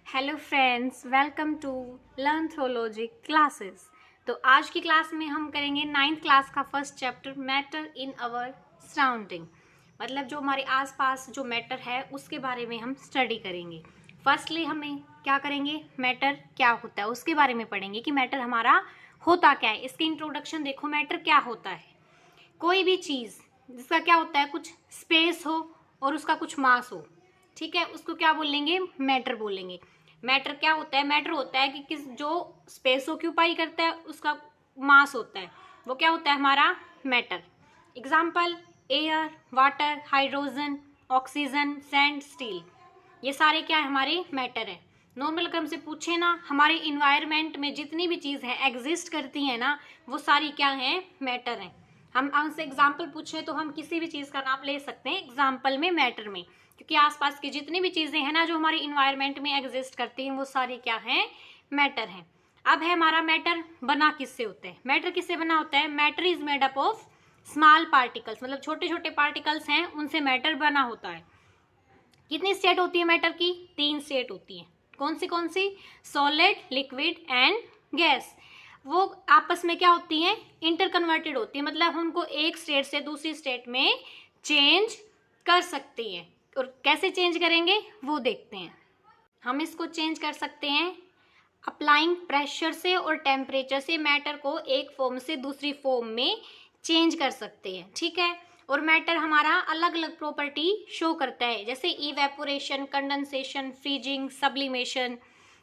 Hello friends, welcome to learn through logic classes. तो आज की क्लास में हम करेंगे 9th क्लास का first chapter matter in our surrounding. मतलब जो हमारे आसपास जो मैटर है उसके बारे में हम स्टडी करेंगे। फर्स्टली हमें क्या करेंगे, मैटर क्या होता है उसके बारे में पढ़ेंगे कि मैटर हमारा होता क्या है। इसकी इंट्रोडक्शन देखो, मैटर क्या होता है। कोई भी चीज़ जिसका क्या होता है, कुछ स्पेस हो और उसका कुछ मास हो, ठीक है, उसको क्या बोलेंगे, मैटर बोलेंगे। मैटर क्या होता है, मैटर होता है कि किस जो स्पेस ऑक्यूपाई करता है उसका मास होता है, वो क्या होता है हमारा matter. Example, air, water, hydrogen, oxygen, sand, steel, ये सारे क्या है, हमारे मैटर है। नॉर्मल अगर हमसे पूछे ना, हमारे इन्वायरमेंट में जितनी भी चीज़ है एग्जिस्ट करती है ना, वो सारी क्या है, मैटर है। हम हमसे एग्जाम्पल पूछे तो हम किसी भी चीज़ का नाम ले सकते हैं एग्जाम्पल में, मैटर में, क्योंकि आसपास की जितनी भी चीज़ें हैं ना जो हमारे इन्वायरमेंट में एग्जिस्ट करती हैं वो सारी क्या हैं, मैटर हैं। अब है हमारा मैटर बना किससे होता है। मैटर किससे बना होता है, matter is made up of small particles, मतलब छोटे छोटे पार्टिकल्स हैं उनसे मैटर बना होता है। कितनी स्टेट होती है मैटर की, 3 स्टेट होती है। कौन सी, सॉलिड, लिक्विड एंड गैस। वो आपस में क्या होती हैं, इंटर कन्वर्टेड होती है, मतलब उनको एक स्टेट से दूसरी स्टेट में चेंज कर सकती है। और कैसे चेंज करेंगे वो देखते हैं। हम इसको चेंज कर सकते हैं अप्लाइंग प्रेशर से और टेम्परेचर से। मैटर को एक फॉर्म से दूसरी फॉर्म में चेंज कर सकते हैं, ठीक है। और मैटर हमारा अलग अलग प्रॉपर्टी शो करता है, जैसे इवेपोरेशन, कंडेंसेशन, फ्रीजिंग, सब्लिमेशन,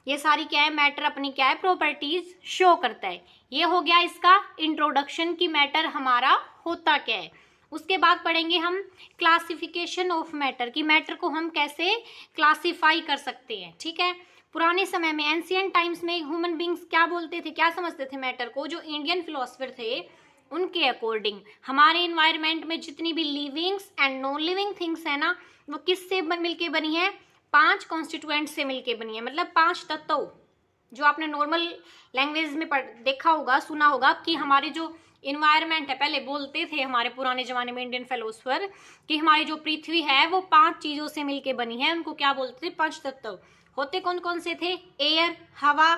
ये सारी क्या है, मैटर अपनी क्या है, प्रॉपर्टीज शो करता है। ये हो गया इसका इंट्रोडक्शन कि मैटर हमारा होता क्या है। उसके बाद पढ़ेंगे हम क्लासिफिकेशन ऑफ मैटर, कि मैटर को हम कैसे क्लासिफाई कर सकते हैं, ठीक है। पुराने समय में, एंशियंट टाइम्स में ह्यूमन बींग्स क्या बोलते थे, क्या समझते थे मैटर को, जो इंडियन फिलोसफर थे उनके अकॉर्डिंग हमारे इन्वायरमेंट में जितनी भी livings and non living things है ना, वो किससे मिलके बनी है, 5 कॉन्स्टिट्यूएंट से मिलके बनी है। मतलब 5 तत्व, जो आपने नॉर्मल लैंग्वेज में देखा होगा, सुना होगा कि हमारे जो इन्वायरमेंट है, पहले बोलते थे हमारे पुराने जमाने में इंडियन फिलोसफर कि हमारी जो पृथ्वी है वो 5 चीजों से मिलके बनी है। उनको क्या बोलते थे, 5 तत्व। होते कौन कौन से थे, एयर, हवा,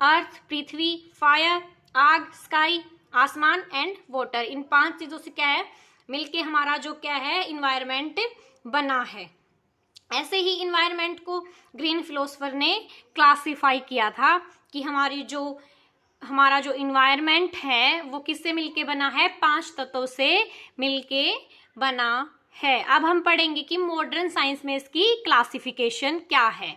अर्थ, पृथ्वी, फायर, आग, स्काई, आसमान एंड वाटर। इन 5 चीजों से क्या है, मिलके हमारा जो क्या है, इन्वायरमेंट बना है। ऐसे ही इन्वायरमेंट को ग्रीन फिलोसफर ने क्लासिफाई किया था कि हमारा जो इन्वायरमेंट है वो किससे मिलके बना है, 5 तत्वों से मिलके बना है। अब हम पढ़ेंगे कि मॉडर्न साइंस में इसकी क्लासिफिकेशन क्या है।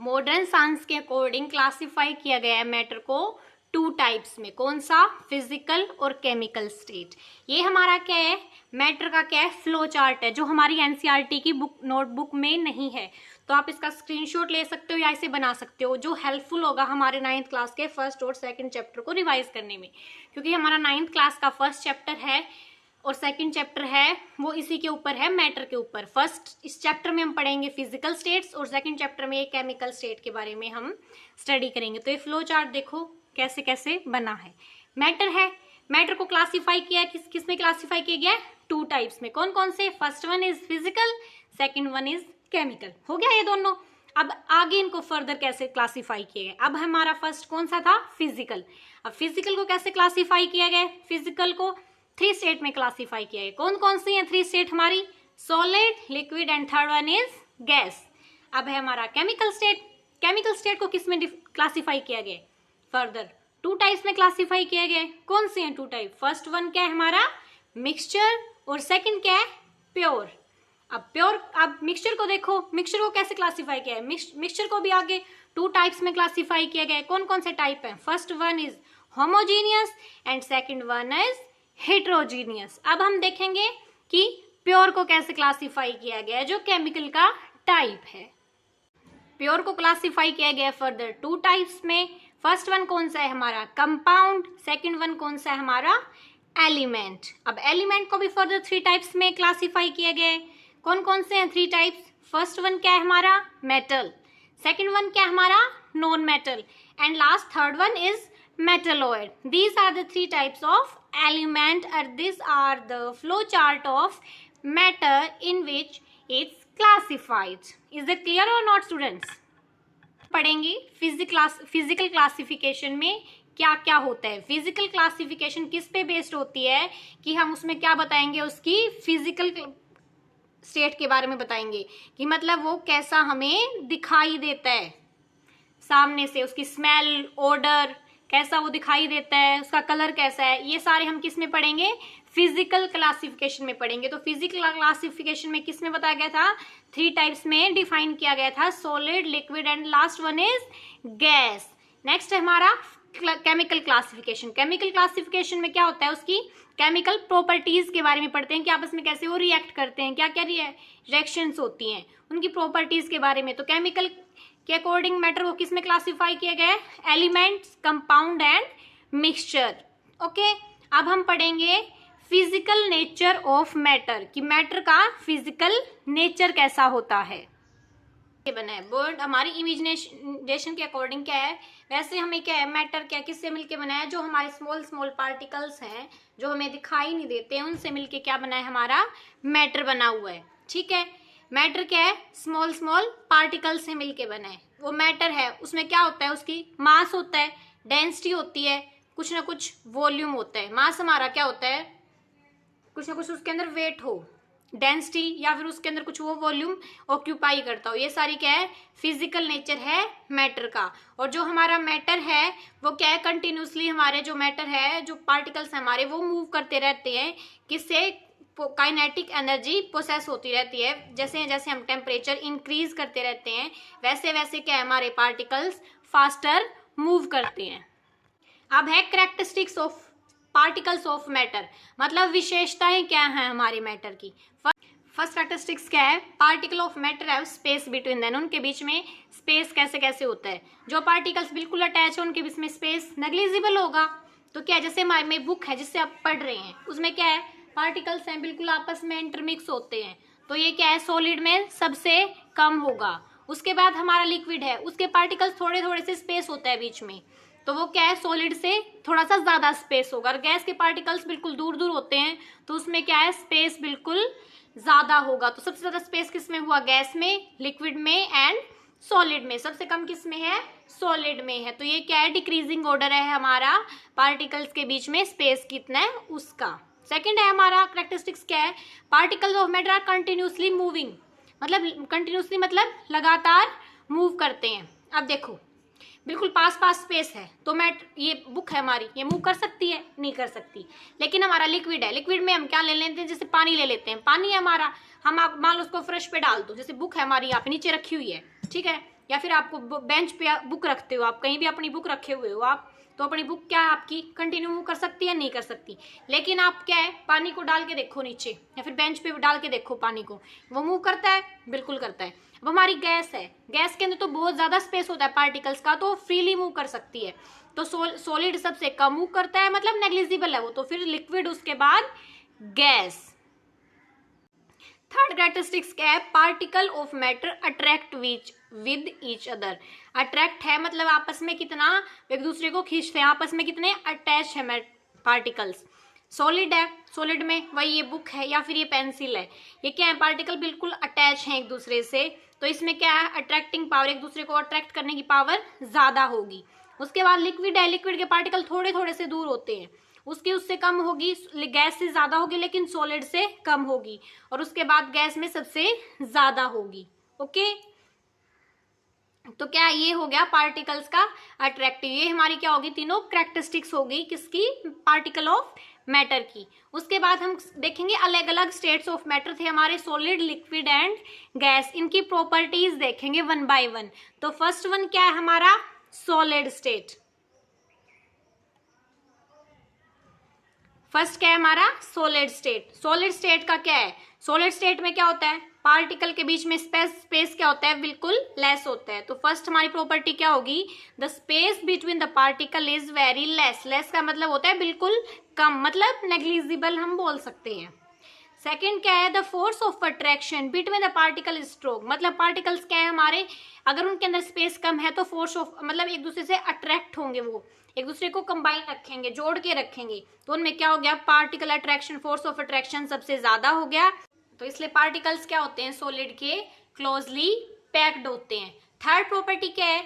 मॉडर्न साइंस के अकॉर्डिंग क्लासिफाई किया गया है मैटर को 2 टाइप्स में। कौन सा, फिजिकल और केमिकल स्टेट। ये हमारा क्या है, मैटर का क्या है, फ्लो चार्ट है, जो हमारी एनसीईआरटी की बुक नोटबुक में नहीं है। तो आप इसका स्क्रीनशॉट ले सकते हो या इसे बना सकते हो, जो हेल्पफुल होगा हमारे 9th क्लास के फर्स्ट और सेकंड चैप्टर को रिवाइज करने में, क्योंकि हमारा 9th क्लास का फर्स्ट चैप्टर है और सेकंड चैप्टर है वो इसी के ऊपर है, मैटर के ऊपर। फर्स्ट इस चैप्टर में हम पढ़ेंगे फिजिकल स्टेट्स और सेकंड चैप्टर में केमिकल स्टेट के बारे में हम स्टडी करेंगे। तो ये फ्लो चार्ट देखो कैसे कैसे बना है। मैटर है, मैटर को क्लासिफाई किया किस में क्लासिफाई किया गया है, 2 टाइप्स में। कौन कौन से, first one is physical, second one is chemical. हो गया ये दोनों। अब आगे इनको फर्दर कैसे क्लासिफाई किया गया। अब हमारा फर्स्ट कौन सा था, फिजिकल। अब फिजिकल को कैसे क्लासिफाई किया गया, फिजिकल को 3 स्टेट में क्लासिफाई किया गया। कौन कौन सी है 3 स्टेट हमारी, solid, liquid and third one is gas. अब है हमारा केमिकल स्टेट। केमिकल स्टेट को किस में क्लासिफाई किया गया, फर्दर 2 टाइप्स में क्लासिफाई किया गया है। कौन से हैं 2 टाइप, फर्स्ट वन क्या है हमारा, मिक्सचर, और सेकंड क्या है, प्योर। अब प्योर, अब मिक्सचर को देखो, मिक्सचर को कैसे क्लासिफाई किया है, मिक्सचर को भी आगे 2 टाइप्स में क्लासिफाई किया गया है। कौन कौन से टाइप है, first one is homogeneous and second one is heterogeneous. अब हम देखेंगे कि प्योर को कैसे क्लासिफाई किया गया है, जो केमिकल का टाइप है। प्योर को क्लासिफाई किया गया है फर्दर 2 टाइप्स में। फर्स्ट वन कौन सा है हमारा, कंपाउंड, सेकंड वन कौन सा है हमारा, एलिमेंट। अब एलिमेंट को भी फर्दर 3 टाइप्स में क्लासिफाई किया गया है। कौन कौन से हैं 3 टाइप्स, फर्स्ट वन क्या है हमारा, मेटल, सेकंड वन क्या है हमारा, non metal, and last third one is metalloid. These are the 3 types of element, and these are the flow chart of matter in which it's classified. Is that clear or not, students? पढ़ेंगे physical classification में क्या क्या होता है। Physical classification किस पे based होती है कि हम उसमें क्या बताएंगे, उसकी फिजिकल स्टेट के बारे में बताएंगे कि मतलब वो कैसा हमें दिखाई देता है सामने से, उसकी स्मेल, ओडर कैसा वो दिखाई देता है, उसका कलर कैसा है, ये सारे हम किस में पढ़ेंगे, फिजिकल क्लासिफिकेशन में पढ़ेंगे। तो फिजिकल क्लासिफिकेशन में किस में बताया गया था, 3 टाइप्स में डिफाइन किया गया था, solid, liquid and last one is gas. Next है हमारा केमिकल क्लासिफिकेशन। केमिकल क्लासिफिकेशन में क्या होता है, उसकी केमिकल प्रॉपर्टीज के बारे में पढ़ते हैं कि आपस में कैसे वो रिएक्ट करते हैं, क्या क्या रिएक्शंस होती हैं, उनकी प्रॉपर्टीज के बारे में। तो केमिकल के अकॉर्डिंग मैटर वो किस में क्लासिफाई किया गया है, elements, compound and mixture. Okay, अब हम पढ़ेंगे फिजिकल नेचर ऑफ मैटर कि मैटर का फिजिकल नेचर कैसा होता है। ये बना है वर्ड हमारी इमेजिनेशन के अकॉर्डिंग क्या है, वैसे हमें क्या है, मैटर क्या किससे मिलके बना है, जो हमारे स्मॉल स्मॉल पार्टिकल्स हैं जो हमें दिखाई नहीं देते हैं उनसे मिलके क्या बना है, हमारा मैटर बना हुआ है। ठीक है, मैटर क्या है, स्मॉल स्मॉल पार्टिकल से मिलके बना है, वो मैटर है। उसमें क्या होता है, उसकी मास होता है, डेंसिटी होती है, कुछ ना कुछ वॉल्यूम होता है। मास हमारा क्या होता है, कुछ ना कुछ उसके अंदर वेट हो, डेंसिटी, या फिर उसके अंदर कुछ वो वॉल्यूम ऑक्यूपाई करता हो। ये सारी क्या है, फिजिकल नेचर है मैटर का। और जो हमारा मैटर है वो क्या है, कंटिन्यूसली हमारे जो मैटर है, जो पार्टिकल्स हमारे वो मूव करते रहते हैं, किससे, काइनेटिक एनर्जी प्रोसेस होती रहती है। जैसे जैसे हम टेम्परेचर इंक्रीज करते रहते हैं वैसे वैसे क्या है, हमारे पार्टिकल्स फास्टर मूव करते हैं। अब है characteristics of particles of matter, मतलब विशेषताएं क्या हैं हमारे मैटर की। फर्स्ट कैरेक्टरिस्टिक्स क्या है, पार्टिकल ऑफ मैटर है स्पेस बिटवीन देन, उनके बीच में स्पेस कैसे कैसे होता है। जो पार्टिकल्स बिल्कुल अटैच है उनके बीच में स्पेस नेग्लिजिबल होगा। तो क्या, जैसे हमारे में बुक है जिससे आप पढ़ रहे हैं, उसमें क्या है, पार्टिकल्स हैं बिल्कुल आपस में इंटरमिक्स होते हैं, तो ये क्या है, सॉलिड में सबसे कम होगा। उसके बाद हमारा लिक्विड है, उसके पार्टिकल्स थोड़े थोड़े से स्पेस होता है बीच में, तो वो क्या है, सॉलिड से थोड़ा सा ज्यादा स्पेस होगा। और गैस के पार्टिकल्स बिल्कुल दूर दूर होते हैं तो उसमें क्या है, स्पेस बिल्कुल ज्यादा होगा। तो सबसे ज्यादा स्पेस किस में हुआ, गैस में, लिक्विड में एंड सॉलिड में। सबसे कम किस में है, सॉलिड में है। तो ये क्या है, डिक्रीजिंग ऑर्डर है हमारा, पार्टिकल्स के बीच में स्पेस कितना है उसका। सेकेंड है हमारा कैरेक्टरिस्टिक्स क्या है, particles of matter are continuously moving, मतलब कंटिन्यूसली मतलब लगातार मूव करते हैं। अब देखो बिल्कुल पास पास स्पेस है तो ये बुक है हमारी, ये मूव कर सकती है, नहीं कर सकती। लेकिन हमारा लिक्विड है, लिक्विड में हम क्या ले लेते हैं, जैसे पानी ले लेते हैं, पानी है हमारा, हम आप मान लो उसको फ्रेश पे डाल दो, जैसे बुक है हमारी यहाँ पे नीचे रखी हुई है, ठीक है, या फिर आपको बेंच पे बुक रखते हो, आप कहीं भी अपनी बुक रखे हुए हो आप, तो अपनी बुक क्या है आपकी कंटिन्यू मूव कर सकती है, नहीं कर सकती। लेकिन आप क्या है, पानी को डाल के देखो नीचे या फिर बेंच पे डाल के देखो पानी को, वो मूव करता है, बिल्कुल करता है। अब हमारी गैस है, गैस के अंदर तो बहुत ज्यादा स्पेस होता है पार्टिकल्स का, तो फ्रीली मूव कर सकती है। तो सॉलिड सबसे कम मूव करता है, मतलब नेग्लिजिबल है वो, तो फिर लिक्विड, उसके बाद गैस। थर्ड कैरेक्टरिस्टिक्स क्या है, particle of matter attract with each other. Attract है मतलब आपस में कितना एक दूसरे को खींचते हैं, आपस में कितने अटैच है पार्टिकल्स। सॉलिड है, सॉलिड में वही ये बुक है या फिर ये पेंसिल है, ये क्या है, पार्टिकल बिल्कुल अटैच हैं एक दूसरे से, तो इसमें क्या है, अट्रैक्टिंग पावर, एक दूसरे को अट्रैक्ट करने की पावर ज्यादा होगी। उसके बाद लिक्विड है, लिक्विड के पार्टिकल थोड़े थोड़े से दूर होते हैं, उसकी उससे कम होगी, गैस से ज्यादा होगी लेकिन सॉलिड से कम होगी, और उसके बाद गैस में सबसे ज्यादा होगी। ओके, तो क्या ये हो गया पार्टिकल्स का अट्रैक्टिव, ये हमारी क्या होगी, तीनों कैरेक्टरिस्टिक्स होगी किसकी, पार्टिकल ऑफ मैटर की। उसके बाद हम देखेंगे अलग अलग स्टेट्स ऑफ मैटर थे हमारे, सॉलिड, लिक्विड एंड गैस, इनकी प्रॉपर्टीज देखेंगे वन बाय वन। तो फर्स्ट वन क्या है हमारा, सॉलिड स्टेट। फर्स्ट क्या है हमारा, सॉलिड स्टेट। सॉलिड स्टेट का क्या है, सॉलिड स्टेट में क्या होता है, पार्टिकल के बीच में स्पेस क्या होता है, बिल्कुल लेस होता है। तो फर्स्ट हमारी प्रॉपर्टी क्या होगी, the space between the particle is very less. Less का मतलब होता है बिल्कुल कम, मतलब नेग्लिजिबल हम बोल सकते हैं। सेकेंड क्या है, the force of attraction between the particle is strong, मतलब पार्टिकल्स क्या है हमारे, अगर उनके अंदर स्पेस कम है तो फोर्स ऑफ मतलब एक दूसरे से अट्रैक्ट होंगे, वो एक दूसरे को कंबाइन रखेंगे, जोड़ के रखेंगे, तो उनमें क्या हो गया, particle attraction, force of attraction सबसे ज्यादा हो गया। तो इसलिए पार्टिकल्स क्या होते हैं, सॉलिड के क्लोजली पैक्ड होते हैं। थर्ड प्रॉपर्टी क्या है,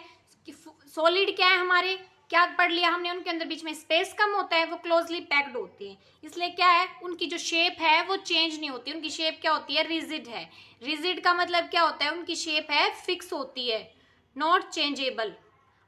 सॉलिड क्या है हमारे, क्या पढ़ लिया हमने, उनके अंदर बीच में स्पेस कम होता है, वो क्लोजली पैक्ड होते हैं, इसलिए क्या है उनकी जो शेप है वो चेंज नहीं होती, उनकी शेप क्या होती है, रिजिड है। रिजिड का मतलब क्या होता है, उनकी शेप है फिक्स होती है, नॉट चेंजेबल।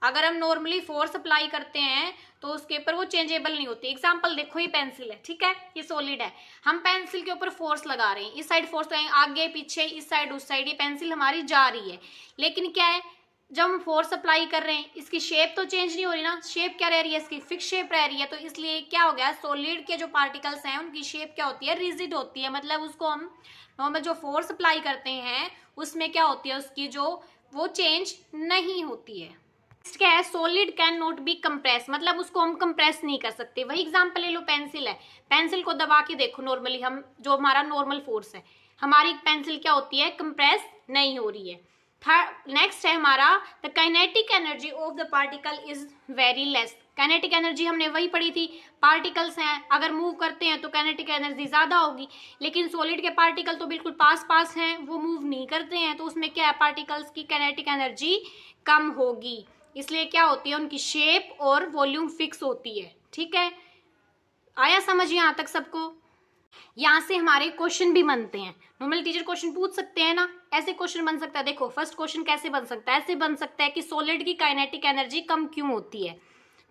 अगर हम नॉर्मली फोर्स अप्लाई करते हैं तो उसके ऊपर वो चेंजेबल नहीं होती। एग्जांपल देखो, ये पेंसिल है, ठीक है, ये सॉलिड है, हम पेंसिल के ऊपर फोर्स लगा रहे हैं, इस साइड फोर्स लगाएंगे, आगे पीछे, इस साइड उस साइड, ये पेंसिल हमारी जा रही है, लेकिन क्या है जब हम फोर्स अप्लाई कर रहे हैं इसकी शेप तो चेंज नहीं हो रही ना, शेप क्या रह रही है, इसकी फिक्स शेप रह रही है। तो इसलिए क्या हो गया, सॉलिड के जो पार्टिकल्स हैं उनकी शेप क्या होती है, रिजिड होती है, मतलब उसको हम नॉर्मल जो फोर्स अप्लाई करते हैं उसमें क्या होती है, उसकी जो वो चेंज नहीं होती है। नेक्स्ट क्या है, solid can not be compress, मतलब उसको हम कंप्रेस नहीं कर सकते। वही एग्जांपल ले लो, पेंसिल है, पेंसिल को दबा के देखो, नॉर्मली हम जो हमारा नॉर्मल फोर्स है, हमारी पेंसिल क्या होती है, कंप्रेस नहीं हो रही है। नेक्स्ट है हमारा, the kinetic energy of the particle is very less. Kinetic energy हमने वही पढ़ी थी, पार्टिकल्स हैं अगर मूव करते हैं तो काइनेटिक एनर्जी ज्यादा होगी, लेकिन सॉलिड के पार्टिकल तो बिल्कुल पास पास हैं, वो मूव नहीं करते हैं, तो उसमें क्या है, पार्टिकल्स की काइनेटिक एनर्जी कम होगी, इसलिए क्या होती है, उनकी शेप और वॉल्यूम फिक्स होती है। ठीक है, आया समझ यहाँ तक सबको? यहाँ से हमारे क्वेश्चन भी बनते हैं, नॉर्मल टीचर क्वेश्चन पूछ सकते हैं ना, ऐसे क्वेश्चन बन सकता है। देखो फर्स्ट क्वेश्चन कैसे बन सकता है, ऐसे बन सकता है कि सॉलिड की काइनेटिक एनर्जी कम क्यों होती है,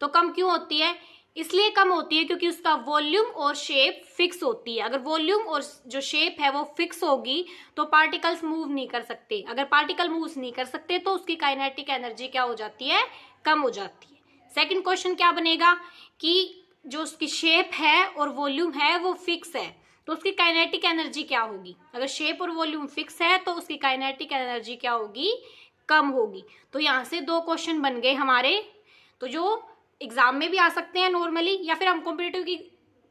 तो कम क्यों होती है, इसलिए कम होती है क्योंकि उसका वॉल्यूम और शेप फिक्स होती है। अगर वॉल्यूम और जो शेप है वो फिक्स होगी तो पार्टिकल्स मूव नहीं कर सकते, अगर पार्टिकल मूव नहीं कर सकते तो उसकी काइनेटिक एनर्जी क्या हो जाती है, कम हो जाती है। सेकंड क्वेश्चन क्या बनेगा कि जो उसकी शेप है और वॉल्यूम है वो फिक्स है, तो उसकी काइनेटिक एनर्जी क्या होगी, अगर शेप और वॉल्यूम फिक्स है तो उसकी काइनेटिक एनर्जी क्या होगी, कम होगी। तो यहाँ से दो क्वेश्चन बन गए हमारे, तो जो एग्जाम में भी आ सकते हैं नॉर्मली, या फिर हम कॉम्पिटिटिव की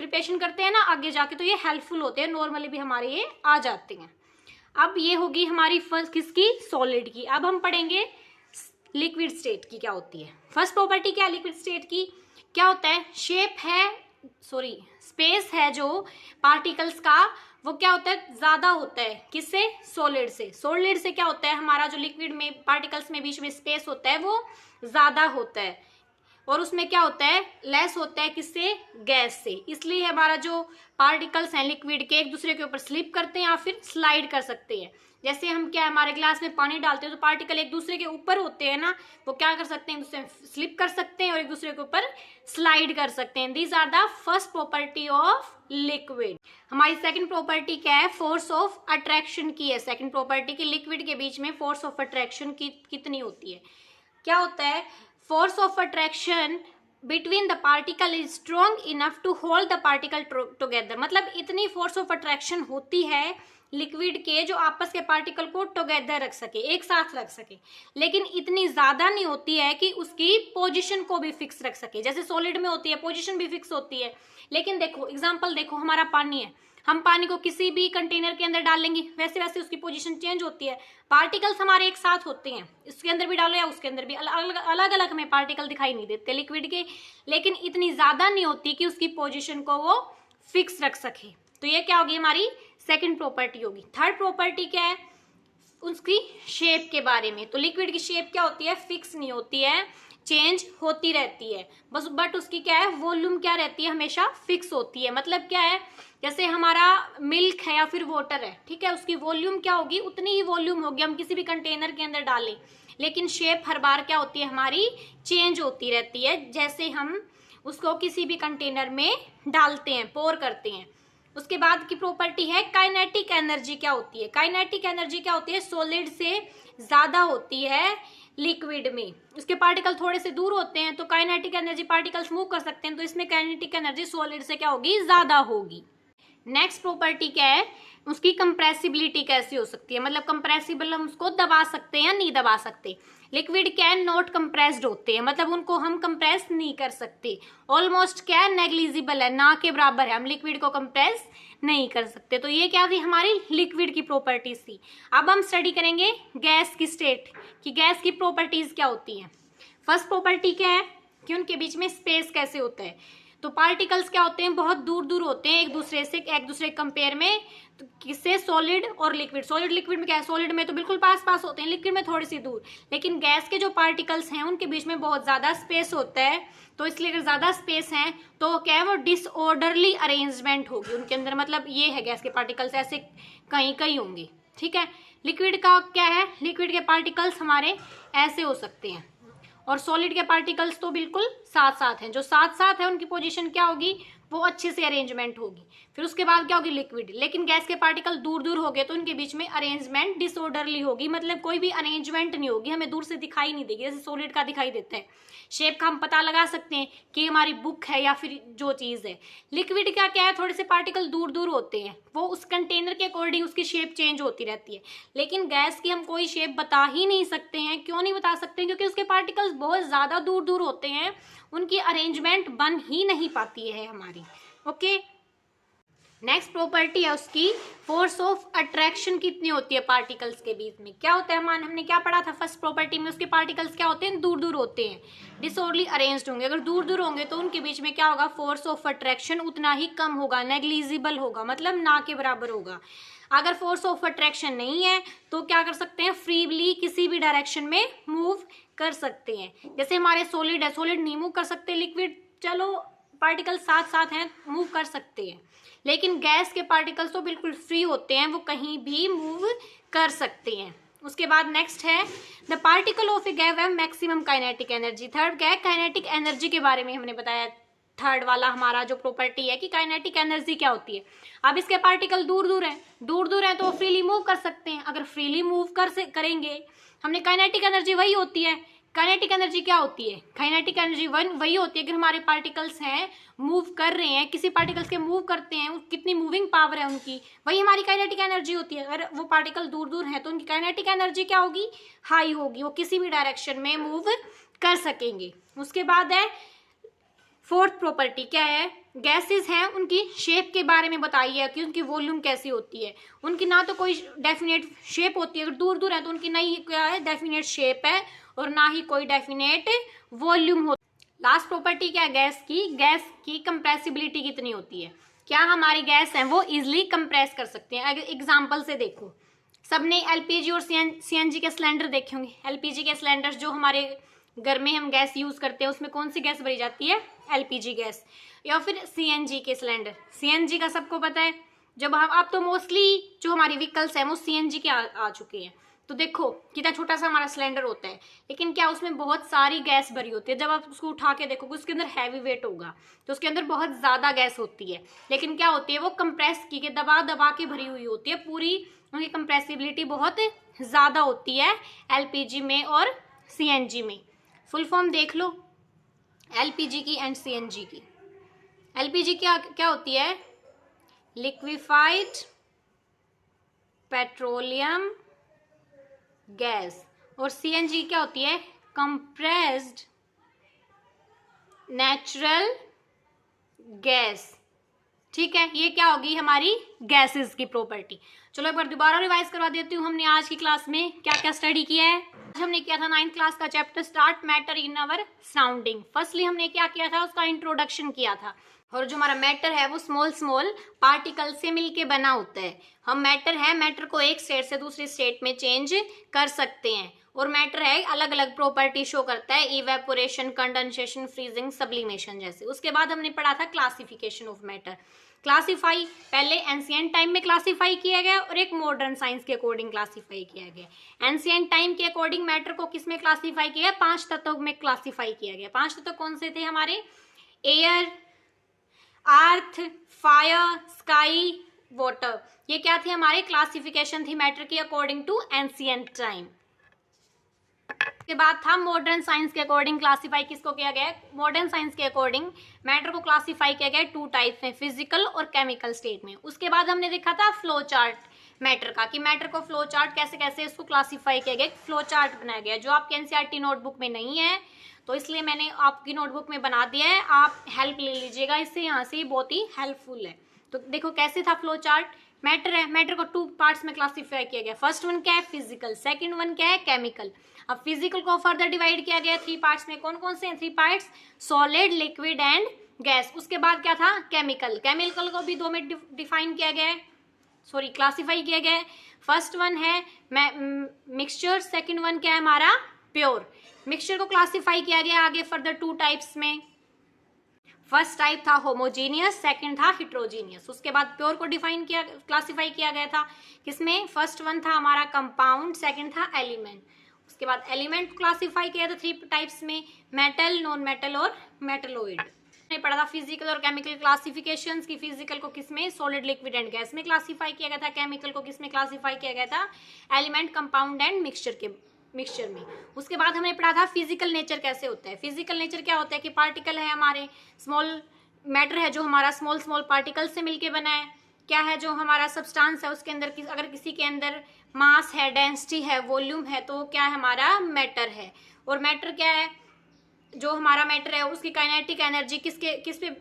प्रिपरेशन करते हैं ना आगे जाके, तो ये हेल्पफुल होते हैं, नॉर्मली भी हमारे ये आ जाते हैं। अब ये होगी हमारी फर्स्ट किसकी, सॉलिड की। अब हम पढ़ेंगे लिक्विड स्टेट की क्या होती है। फर्स्ट प्रॉपर्टी क्या है लिक्विड स्टेट की, क्या होता है, शेप है, सॉरी स्पेस है जो पार्टिकल्स का, वो क्या होता है, ज्यादा होता है, किससे, सॉलिड से। सॉलिड से क्या होता है, हमारा जो लिक्विड में पार्टिकल्स में बीच में स्पेस होता है वो ज्यादा होता है, और उसमें क्या होता है, लेस होता है, किससे, गैस से। इसलिए हमारा जो पार्टिकल्स हैं लिक्विड के एक दूसरे के ऊपर स्लिप करते हैं या फिर स्लाइड कर सकते हैं। जैसे हम क्या, हमारे ग्लास में पानी डालते हैं तो पार्टिकल एक दूसरे के ऊपर होते हैं ना, वो क्या कर सकते हैं, एक दूसरे स्लिप कर सकते हैं और एक दूसरे के ऊपर स्लाइड कर सकते हैं। These are the first property of liquid. हमारी सेकंड प्रॉपर्टी क्या है, फोर्स ऑफ अट्रैक्शन की है। सेकंड प्रॉपर्टी की, लिक्विड के बीच में फोर्स ऑफ अट्रैक्शन की कितनी होती है, क्या होता है, force of attraction between the particle is strong enough to hold the particle together। मतलब इतनी force of attraction होती है लिक्विड के जो आपस के पार्टिकल को टुगेदर रख सके, एक साथ रख सके, लेकिन इतनी ज्यादा नहीं होती है कि उसकी पोजीशन को भी फिक्स रख सके। जैसे सॉलिड में होती है पोजीशन भी फिक्स होती है, लेकिन देखो एग्जांपल देखो, हमारा पानी है, हम पानी को किसी भी कंटेनर के अंदर डाल लेंगे, वैसे वैसे उसकी पोजीशन चेंज होती है। पार्टिकल्स हमारे एक साथ होते हैं, इसके अंदर भी डालो या उसके अंदर भी, अलग अलग हमें पार्टिकल दिखाई नहीं देते लिक्विड के, लेकिन इतनी ज्यादा नहीं होती कि उसकी पोजीशन को वो फिक्स रख सके। तो ये क्या होगी, हमारी सेकंड प्रॉपर्टी होगी। थर्ड प्रॉपर्टी क्या है, उसकी शेप के बारे में। तो लिक्विड की शेप क्या होती है, फिक्स नहीं होती है, चेंज होती रहती है बस, बट उसकी क्या है, वॉल्यूम क्या रहती है, हमेशा फिक्स होती है। मतलब क्या है, जैसे हमारा मिल्क है या फिर वाटर है, ठीक है, उसकी वॉल्यूम क्या होगी, उतनी ही वॉल्यूम होगी, हम किसी भी कंटेनर के अंदर डालें, लेकिन शेप हर बार क्या होती है, हमारी चेंज होती रहती है, जैसे हम उसको किसी भी कंटेनर में डालते हैं, पोर करते हैं। उसके बाद की प्रॉपर्टी है काइनेटिक एनर्जी क्या होती है। काइनेटिक एनर्जी क्या होती है, सॉलिड से ज्यादा होती है लिक्विड में, उसके पार्टिकल थोड़े से दूर होते हैं तो काइनेटिक एनर्जी, पार्टिकल्स मूव कर सकते हैं, तो इसमें काइनेटिक एनर्जी सॉलिड से क्या होगी, ज्यादा होगी। नेक्स्ट प्रॉपर्टी क्या है, उसकी कंप्रेसिबिलिटी कैसी हो सकती है, मतलब कंप्रेसिबल, हम उसको दबा सकते हैं या नहीं दबा सकते। लिक्विड कैन नॉट कंप्रेस्ड होते हैं, मतलब उनको हम कंप्रेस नहीं कर सकते। ऑलमोस्ट क्या है, नेग्लिजिबल है, ना के बराबर है, हम लिक्विड को कंप्रेस नहीं कर सकते। तो ये क्या थी, हमारी लिक्विड की प्रॉपर्टीज थी। अब हम स्टडी करेंगे गैस की स्टेट कि गैस की प्रॉपर्टीज क्या होती हैं। फर्स्ट प्रॉपर्टी क्या है कि उनके बीच में स्पेस कैसे होता है। तो पार्टिकल्स क्या होते हैं, बहुत दूर दूर होते हैं एक दूसरे से, एक दूसरे कंपेयर में। तो किससे, सॉलिड और लिक्विड। सॉलिड लिक्विड में क्या है, सॉलिड में तो बिल्कुल पास पास होते हैं, लिक्विड में थोड़ी सी दूर। लेकिन गैस के जो पार्टिकल्स हैं उनके बीच में बहुत ज्यादा स्पेस होता है, तो इसलिए अगर ज्यादा स्पेस है तो क्या है, वो डिसऑर्डरली अरेंजमेंट होगी उनके अंदर। मतलब ये है, गैस के पार्टिकल्स ऐसे कहीं कहीं होंगे, ठीक है। लिक्विड का क्या है, लिक्विड के पार्टिकल्स हमारे ऐसे हो सकते हैं, और सॉलिड के पार्टिकल्स तो बिल्कुल साथ साथ हैं। जो साथ साथ है उनकी पोजीशन क्या होगी, वो अच्छे से अरेंजमेंट होगी। फिर उसके बाद क्या होगी, लिक्विड। लेकिन गैस के पार्टिकल दूर दूर हो गए तो उनके बीच में अरेंजमेंट डिसऑर्डरली होगी, मतलब कोई भी अरेंजमेंट नहीं होगी, हमें दूर से दिखाई नहीं देगी, जैसे सॉलिड का दिखाई देता है। शेप का हम पता लगा सकते हैं कि हमारी बुक है या फिर जो चीज है। लिक्विड का क्या है, थोड़े से पार्टिकल दूर दूर होते हैं, वो उस कंटेनर के अकॉर्डिंग उसकी शेप चेंज होती रहती है। लेकिन गैस की हम कोई शेप बता ही नहीं सकते हैं। क्यों नहीं बता सकते, क्योंकि उसके पार्टिकल्स बहुत ज्यादा दूर दूर होते हैं, उनकी अरेंजमेंट बन ही नहीं पाती है हमारी। ओके, नेक्स्ट प्रॉपर्टी है उसकी, फोर्स ऑफ अट्रैक्शन कितनी होती है पार्टिकल्स के बीच में। क्या होता है, हमने क्या पढ़ा था फर्स्ट प्रॉपर्टी में, उसके पार्टिकल्स क्या होते हैं, दूर दूर होते हैं, डिसऑर्डरली अरेंज्ड होंगे। अगर दूर दूर होंगे तो उनके बीच में क्या होगा, फोर्स ऑफ अट्रैक्शन उतना ही कम होगा, नेग्लिजिबल होगा, मतलब ना के बराबर होगा। अगर फोर्स ऑफ अट्रैक्शन नहीं है तो क्या कर सकते हैं, फ्रीली किसी भी डायरेक्शन में मूव कर सकते हैं। जैसे हमारे सॉलिड है, सॉलिड नहीं मूव कर सकते, लिक्विड चलो पार्टिकल साथ साथ हैं, मूव कर सकते हैं। लेकिन गैस के पार्टिकल्स तो बिल्कुल फ्री होते हैं, वो कहीं भी मूव कर सकते हैं। उसके बाद नेक्स्ट है, the particle of A guys have maximum kinetic energy. Third क्या है, काइनेटिक एनर्जी के बारे में हमने बताया। थर्ड वाला हमारा जो प्रॉपर्टी है कि काइनेटिक एनर्जी क्या होती है। अब इसके पार्टिकल दूर दूर हैं, दूर दूर हैं तो वो फ्रीली मूव कर सकते हैं। अगर फ्रीली मूव करेंगे, हमने काइनेटिक एनर्जी वही होती है। काइनेटिक एनर्जी क्या होती है, काइनेटिक एनर्जी वही होती है कि हमारे पार्टिकल्स हैं, मूव कर रहे हैं, किसी पार्टिकल्स के मूव करते हैं, कितनी मूविंग पावर है उनकी, वही हमारी काइनेटिक एनर्जी होती है। अगर वो पार्टिकल दूर दूर है तो उनकी काइनेटिक एनर्जी क्या होगी, हाई होगी, वो किसी भी डायरेक्शन में मूव कर सकेंगे। उसके बाद है फोर्थ प्रॉपर्टी, क्या है, गैसेस हैं उनकी शेप के बारे में बताइए कि उनकी वॉल्यूम कैसी होती है। उनकी ना तो कोई डेफिनेट शेप होती है, अगर दूर दूर है तो उनकी नहीं क्या है, डेफिनेट शेप है, और ना ही कोई डेफिनेट वॉल्यूम होती। लास्ट प्रॉपर्टी क्या है, गैस की कंप्रेसिबिलिटी कितनी होती है। क्या हमारी गैस है वो इजिली कंप्रेस कर सकते हैं। अगर एग्जाम्पल से देखो, सबने एलपीजी और सीएनजी के सिलेंडर देखे होंगे। एलपीजी के सिलेंडर जो हमारे घर में हम गैस यूज करते हैं, उसमें कौन सी गैस भरी जाती है, एलपीजी गैस। या फिर सीएनजी के सिलेंडर, सीएनजी का सबको पता है, जब हम अब तो मोस्टली जो हमारी व्हीकल्स हैं वो सीएनजी के आ चुके हैं। तो देखो कितना छोटा सा हमारा सिलेंडर होता है, लेकिन क्या उसमें बहुत सारी गैस भरी होती है। जब आप उसको उठा के देखोगे उसके अंदर हैवी वेट होगा, तो उसके अंदर बहुत ज्यादा गैस होती है। लेकिन क्या होती है, वो कंप्रेस की के दबा दबा के भरी हुई होती है पूरी, उनकी कंप्रेसिबिलिटी बहुत ज्यादा होती है एलपीजी में और सीएनजी में। फुल फॉर्म देख लो एलपीजी की एंड सीएनजी की। एलपीजी क्या होती है, लिक्विफाइड पेट्रोलियम गैस, और सीएनजी क्या होती है, कंप्रेस्ड नेचुरल गैस। ठीक है, ये क्या होगी हमारी गैसेस की प्रॉपर्टी। चलो एक बार दोबारा रिवाइज करवा देती हूँ, हमने आज की क्लास में क्या क्या स्टडी किया है। आज हमने किया था 9th क्लास का chapter start matter in our surrounding. Firstly हमने क्या किया था, उसका इंट्रोडक्शन किया था। और जो हमारा मैटर है वो स्मॉल स्मॉल पार्टिकल से मिलके बना होता है। हम मैटर है, मैटर को एक स्टेट से दूसरी स्टेट में चेंज कर सकते हैं। और मैटर है अलग अलग प्रॉपर्टी शो करता है, इवेपोरेशन, कंडेंसेशन, फ्रीजिंग, सब्लिमेशन जैसे। उसके बाद हमने पढ़ा था क्लासिफिकेशन ऑफ मैटर। क्लासिफाई पहले एंशिएंट टाइम में क्लासिफाई किया गया और एक मॉडर्न साइंस के अकॉर्डिंग क्लासिफाई किया गया। एंशिएंट टाइम के अकॉर्डिंग मैटर को किस में क्लासिफाई किया गया, 5 तत्वों में क्लासिफाई किया गया। 5 तत्व कौन से थे हमारे, एयर, अर्थ, फायर, स्काई, वाटर। ये क्या थे हमारे, क्लासिफिकेशन थी मैटर की अकॉर्डिंग टू एंशिएंट टाइम। के बाद था मॉडर्न साइंस के अकॉर्डिंग क्लासिफाई किसको किया गया है, मॉडर्न साइंस के अकॉर्डिंग मैटर को क्लासिफाई किया गया 2 टाइप्स में, फिजिकल और केमिकल स्टेट में। उसके बाद हमने देखा था फ्लो चार्ट मैटर का, कि मैटर को फ्लो चार्ट कैसे कैसे इसको क्लासिफाई किया गया, फ्लो चार्ट बनाया गया जो आपके एनसीईआरटी नोटबुक में नहीं है, तो इसलिए मैंने आपकी नोटबुक में बना दिया है, आप हेल्प ले लीजिएगा इससे, यहाँ से बहुत ही हेल्पफुल है। तो देखो कैसे था फ्लो चार्ट। मैटर है, मैटर को 2 पार्ट्स में क्लासिफाई किया गया। फर्स्ट वन क्या है, फिजिकल, सेकंड वन क्या है, केमिकल। अब फिजिकल को फर्दर डिवाइड किया गया 3 पार्ट्स में। कौन कौन से हैं 3 parts, solid, liquid and gas. उसके बाद क्या था, केमिकल। केमिकल को भी 2 में डिफाइन किया गया है, सॉरी क्लासिफाई किया गया है। फर्स्ट वन है मिक्सचर, सेकंड वन क्या है हमारा, प्योर। मिक्सचर को क्लासिफाई किया गया आगे फर्दर 2 टाइप्स में। फर्स्ट टाइप था होमोजीनियस, सेकंड था हिट्रोजीनियस। उसके बाद प्योर को डिफाइन किया, क्लासिफाई किया गया था किसमें, फर्स्ट वन था हमारा कंपाउंड, सेकंड था एलिमेंट। उसके बाद एलिमेंट क्लासिफाई किया था 3 टाइप्स में, मेटल, नॉन मेटल और मेटलोइड। हमने पढ़ा था फिजिकल और केमिकल क्लासिफिकेशंस की। फिजिकल को किसमें, सॉलिड, लिक्विड एंड गैस में क्लासिफाई किया गया था। केमिकल को किसमें क्लासिफाई किया गया था, एलिमेंट, कंपाउंड एंड मिक्सचर में। उसके बाद हमने पढ़ा था फिजिकल नेचर कैसे होता है। फिजिकल नेचर क्या होता है कि पार्टिकल है हमारे, स्मॉल मैटर है जो हमारा स्मॉल पार्टिकल से मिलके बना है। क्या है, जो हमारा सब्सटेंस है उसके अंदर अगर किसी के अंदर मास है, डेंसिटी है, वॉल्यूम है, तो क्या है हमारा, मैटर है। और मैटर क्या है, जो हमारा मैटर है उसकी काइनेटिक एनर्जी किस पे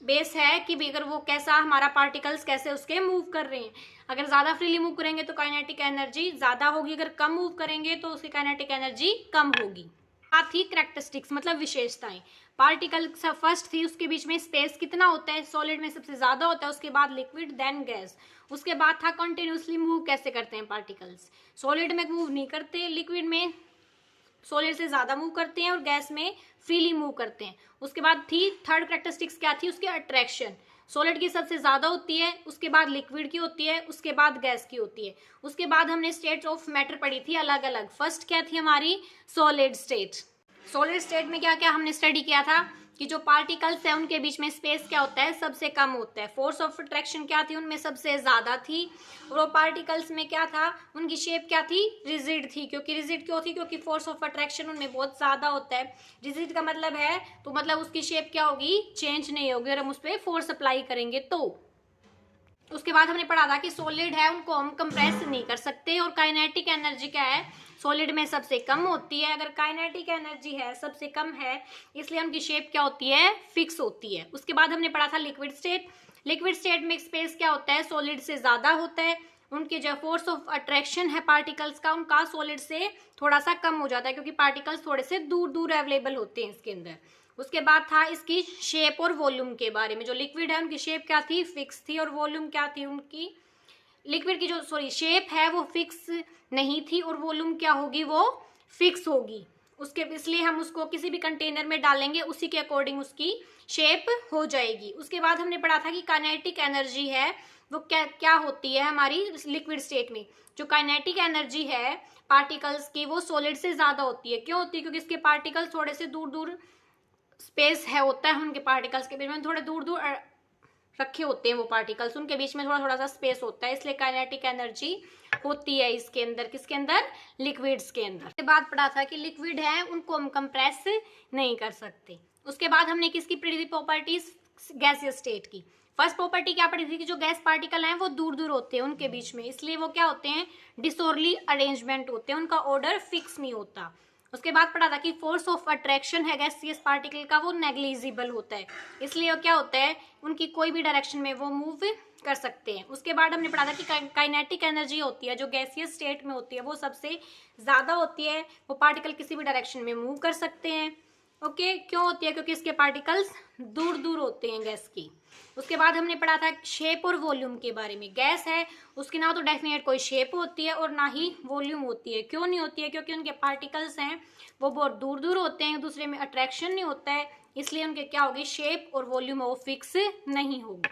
बेस है कि भी अगर वो कैसा हमारा पार्टिकल्स कैसे उसके मूव कर रहे हैं। अगर ज्यादा फ्रीली मूव करेंगे तो काइनेटिक एनर्जी ज्यादा होगी, अगर कम मूव करेंगे तो उसकी काइनेटिक एनर्जी कम होगी। साथ ही कैरेक्टरिस्टिक्स मतलब विशेषताएं। पार्टिकल फर्स्ट थी, उसके बीच में स्पेस कितना होता है, सॉलिड में सबसे ज्यादा होता है, उसके बाद लिक्विड, देन गैस। उसके बाद था कंटिन्यूसली मूव कैसे करते हैं पार्टिकल्स, सॉलिड में मूव नहीं करते, लिक्विड में सॉलिड से ज्यादा मूव करते हैं और गैस में फ्रीली मूव करते हैं। उसके बाद थी थर्ड कैरेक्टरिस्टिक्स क्या थी उसकी, अट्रैक्शन। सॉलिड की सबसे ज्यादा होती है, उसके बाद लिक्विड की होती है, उसके बाद गैस की होती है। उसके बाद हमने स्टेट्स ऑफ मैटर पढ़ी थी अलग अलग। फर्स्ट क्या थी हमारी, सॉलिड स्टेट। सॉलिड स्टेट में क्या क्या हमने स्टडी किया था कि जो पार्टिकल्स है उनके बीच में स्पेस क्या होता है, सबसे कम होता है। फोर्स ऑफ अट्रैक्शन क्या थी, उनमें सबसे ज्यादा थी। और वो पार्टिकल्स में क्या था, उनकी शेप क्या थी, रिजिड थी। क्योंकि रिजिड क्यों थी, क्योंकि फोर्स ऑफ अट्रैक्शन उनमें बहुत ज्यादा होता है। रिजिड का मतलब है तो मतलब उसकी शेप क्या होगी, चेंज नहीं होगी, अगर हम उस पर फोर्स अप्लाई करेंगे तो। उसके बाद हमने पढ़ा था कि सॉलिड है उनको हम कंप्रेस नहीं कर सकते। और काइनेटिक एनर्जी क्या है, सॉलिड में सबसे कम होती है। अगर काइनेटिक एनर्जी है सबसे कम है, इसलिए उनकी शेप क्या होती है, फिक्स होती है। उसके बाद हमने पढ़ा था लिक्विड स्टेट। लिक्विड स्टेट में स्पेस क्या होता है, सॉलिड से ज्यादा होता है। उनके जो फोर्स ऑफ अट्रैक्शन है पार्टिकल्स का, उनका सॉलिड से थोड़ा सा कम हो जाता है, क्योंकि पार्टिकल्स थोड़े से दूर दूर अवेलेबल होते हैं इसके अंदर। उसके बाद था इसकी शेप और वॉल्यूम के बारे में। जो लिक्विड है उनकी शेप क्या थी, फिक्स थी। और वॉल्यूम क्या थी उनकी, लिक्विड की जो शेप है वो फिक्स नहीं थी, और वॉल्यूम क्या होगी, वो फिक्स होगी। उसके इसलिए हम उसको किसी भी कंटेनर में डालेंगे, उसी के अकॉर्डिंग उसकी शेप हो जाएगी। उसके बाद हमने पढ़ा था कि काइनेटिक एनर्जी है वो क्या क्या होती है हमारी लिक्विड स्टेट में। जो काइनेटिक एनर्जी है पार्टिकल्स की वो सॉलिड से ज्यादा होती है। क्यों होती है, क्योंकि इसके पार्टिकल्स थोड़े से दूर दूर स्पेस है होता है उनके पार्टिकल्स के बीच में, थोड़े दूर दूर रखे होते हैं वो पार्टिकल्स, उनके बीच में थोड़ा थोड़ा सा स्पेस होता है, इसलिए काइनेटिक एनर्जी होती है इसके अंदर। किसके अंदर, लिक्विड्स के अंदर। उसके बाद पढ़ा था कि लिक्विड है उनको हम कंप्रेस नहीं कर सकते। उसके बाद हमने किसकी पढ़ी थी, प्रॉपर्टीज गैसियस स्टेट की। फर्स्ट प्रॉपर्टी क्या पढ़ी थी कि जो गैस पार्टिकल हैं वो दूर दूर होते हैं उनके बीच में, इसलिए वो क्या होते हैं, डिसऑर्डरली अरेंजमेंट होते हैं, उनका ऑर्डर फिक्स नहीं होता। उसके बाद पढ़ा था कि फोर्स ऑफ अट्रैक्शन है गैसियस पार्टिकल का, वो नेग्लिजिबल होता है, इसलिए क्या होता है, उनकी कोई भी डायरेक्शन में वो मूव कर सकते हैं। उसके बाद हमने पढ़ा था कि काइनेटिक एनर्जी होती है जो गैसियस स्टेट में होती है वो सबसे ज्यादा होती है, वो पार्टिकल किसी भी डायरेक्शन में मूव कर सकते हैं। ओके, क्यों होती है, क्योंकि इसके पार्टिकल्स दूर दूर होते हैं गैस की। उसके बाद हमने पढ़ा था शेप और वॉल्यूम के बारे में। गैस है उसकी ना तो डेफिनेट कोई शेप होती है और ना ही वॉल्यूम होती है। क्यों नहीं होती है, क्योंकि उनके पार्टिकल्स हैं वो बहुत दूर दूर होते हैं, एक दूसरे में अट्रैक्शन नहीं होता है, इसलिए उनके क्या होगी, शेप और वॉल्यूम वो फिक्स नहीं होगी।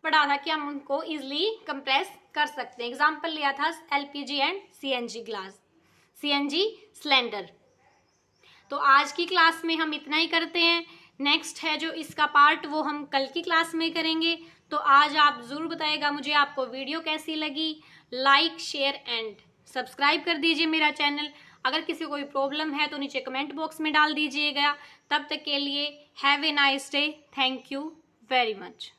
पढ़ा था कि हम उनको इजिली कंप्रेस कर सकते हैं। एग्जाम्पल लिया था LPG and CNG glass, CNG cylinder. तो आज की क्लास में हम इतना ही करते हैं। नेक्स्ट है जो इसका पार्ट वो हम कल की क्लास में करेंगे। तो आज आप जरूर बताइएगा मुझे आपको वीडियो कैसी लगी। लाइक, शेयर एंड सब्सक्राइब कर दीजिए मेरा चैनल। अगर किसी को कोई प्रॉब्लम है तो नीचे कमेंट बॉक्स में डाल दीजिएगा। तब तक के लिए have a nice day. Thank you very much.